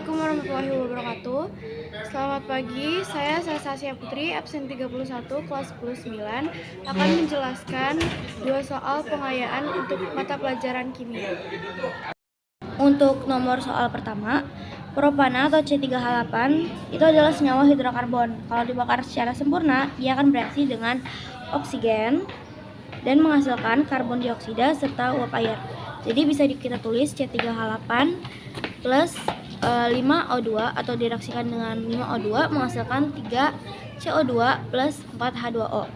Assalamualaikum warahmatullahi wabarakatuh. Selamat pagi, saya Sasya Putri, absen 31, kelas 10-9, akan menjelaskan dua soal pengayaan untuk mata pelajaran kimia. Untuk nomor soal pertama, propana atau C3H8 itu adalah senyawa hidrokarbon. Kalau dibakar secara sempurna, ia akan bereaksi dengan oksigen dan menghasilkan karbon dioksida serta uap air. Jadi bisa kita tulis C3H8 plus 5O2 atau direaksikan dengan 5O2 menghasilkan 3CO2 plus 4H2O.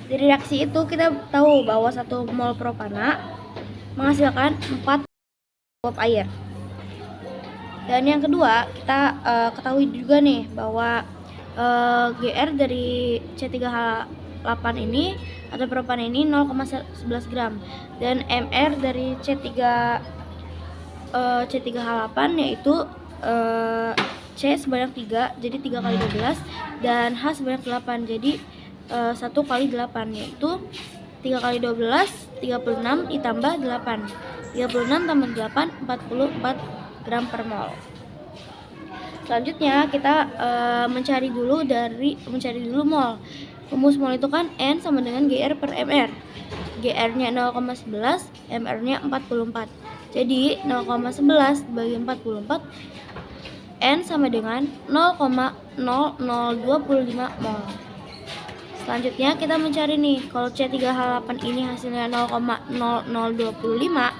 Dari reaksi itu kita tahu bahwa 1 mol propana menghasilkan 4 uap air. Dan yang kedua, kita ketahui juga nih bahwa GR dari C3H8 ini atau propana ini 0,11 gram dan MR dari C3H8 yaitu C sebanyak 3, jadi 3 kali 12, dan H sebanyak 8, jadi 1 kali 8, yaitu 3 kali 12, 36 ditambah 8, 36 tambah 8, 44 gram per mol. Selanjutnya kita mencari dulu mol. Rumus mol itu kan N sama dengan GR per MR. GR-nya 0,11, MR-nya 44. Jadi 0,11 dibagi 44, N sama dengan 0,0025 mol. Selanjutnya kita mencari nih, kalau C3H8 ini hasilnya 0,0025,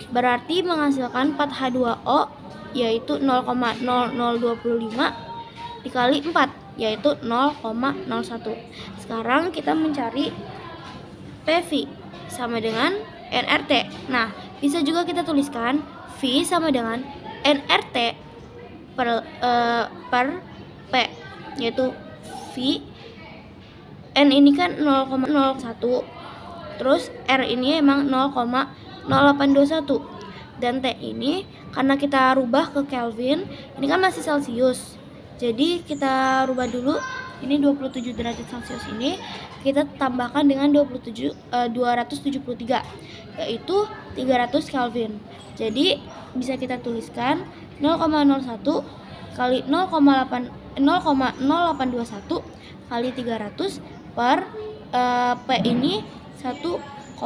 berarti menghasilkan 4H2O yaitu 0,0025 dikali 4 yaitu 0,01. Sekarang kita mencari PV sama dengan nRT. Nah, bisa juga kita tuliskan V sama dengan nRT per P, yaitu V N ini kan 0,01, terus R ini emang 0,0821, dan T ini karena kita rubah ke Kelvin, ini kan masih Celcius, jadi kita rubah dulu. Ini 27 derajat Celcius ini kita tambahkan dengan 273 yaitu 300 Kelvin. Jadi bisa kita tuliskan 0,01 kali 0,0821 kali 300 per P ini 1,5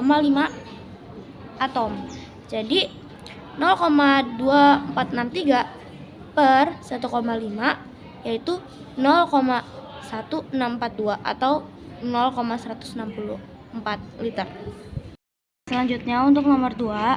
atom. Jadi 0,2463 per 1,5 yaitu 0,1642 atau 0,164 liter. Selanjutnya untuk nomor 2,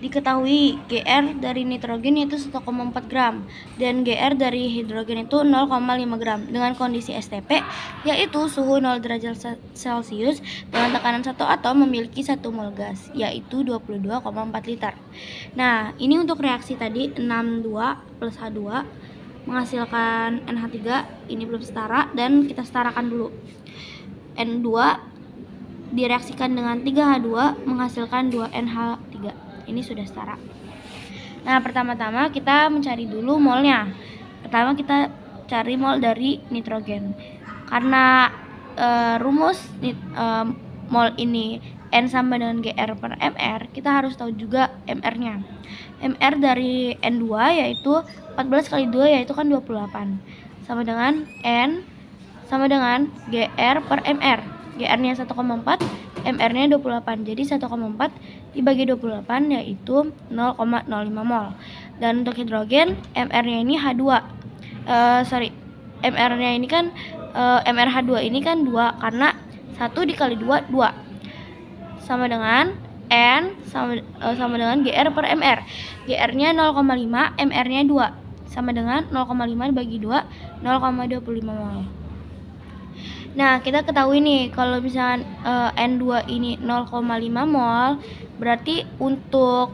diketahui GR dari nitrogen yaitu 1,4 gram dan GR dari hidrogen itu 0,5 gram dengan kondisi STP yaitu suhu 0 derajat Celcius dengan tekanan 1 atom memiliki 1 mol gas yaitu 22,4 liter. Nah, ini untuk reaksi tadi 62 plus H2 menghasilkan NH3, ini belum setara dan kita setarakan dulu. N2 direaksikan dengan 3H2 menghasilkan 2NH3. Ini sudah setara. Nah, pertama-tama kita mencari dulu molnya. Pertama kita cari mol dari nitrogen. Karena rumus mol ini N sama dengan GR per MR, kita harus tahu juga MR-nya. MR dari N2 yaitu 14 kali 2 yaitu kan 28. Sama dengan N sama dengan GR per MR. GR-nya 1,4, MR-nya 28. Jadi 1,4 dibagi 28 yaitu 0,05 mol. Dan untuk hidrogen, MR-nya ini H2. MR-nya ini kan MrH2 ini kan 2 karena 1 dikali 2 2. Sama dengan N sama dengan GR per MR. GR-nya 0,5, MR-nya 2. Sama dengan 0,5 dibagi 2, 0,25 mol. Nah, kita ketahui nih kalau misalnya N2 ini 0,5 mol, berarti untuk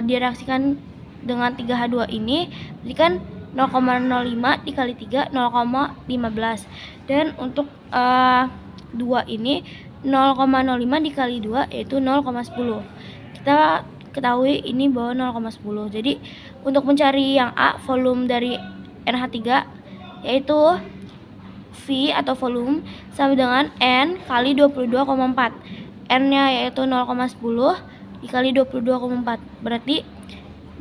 direaksikan dengan 3H2 ini berarti kan 0,05 dikali 3 0,15. Dan untuk 2 ini 0,05 dikali 2 yaitu 0,10. Kita ketahui ini bahwa 0,10. Jadi untuk mencari yang A, volume dari NH3 yaitu V atau volume sama dengan N kali 22,4. N-nya yaitu 0,10 dikali 22,4. Berarti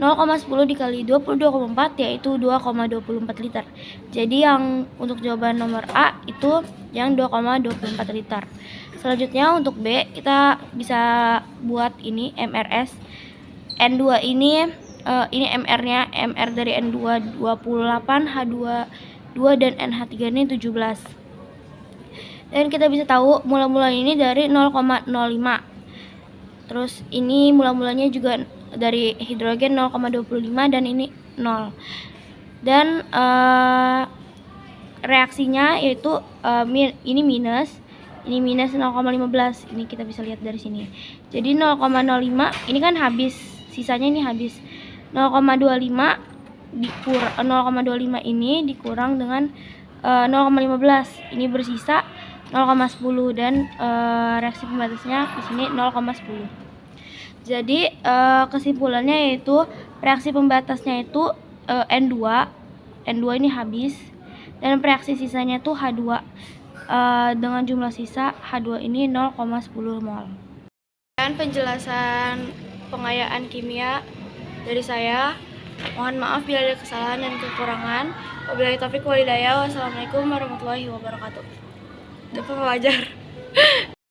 0,10 dikali 22,4 yaitu 2,24 liter. Jadi yang untuk jawaban nomor A itu yang 2,24 liter. Selanjutnya untuk B kita bisa buat ini MRS. N2 ini MR-nya, MR dari N2 28, H2 2 dan NH3 ini 17. Dan kita bisa tahu mula-mula ini dari 0,05. Terus ini mula-mulanya juga dari hidrogen 0,25 dan ini 0. Dan reaksinya yaitu ini minus 0,15. Ini kita bisa lihat dari sini. Jadi 0,05 ini kan habis, sisanya ini habis. 0,25 ini dikurang dengan 0,15. Ini bersisa 0,10 dan reaksi pembatasnya di sini 0,10. Jadi kesimpulannya yaitu reaksi pembatasnya itu N2 ini habis dan reaksi sisanya itu H2 dengan jumlah sisa H2 ini 0,10 mol. Dan penjelasan pengayaan kimia dari saya. Mohon maaf bila ada kesalahan dan kekurangan. Wabillahi taufiq wal hidayah. Wassalamualaikum warahmatullahi wabarakatuh. Dapat pelajar.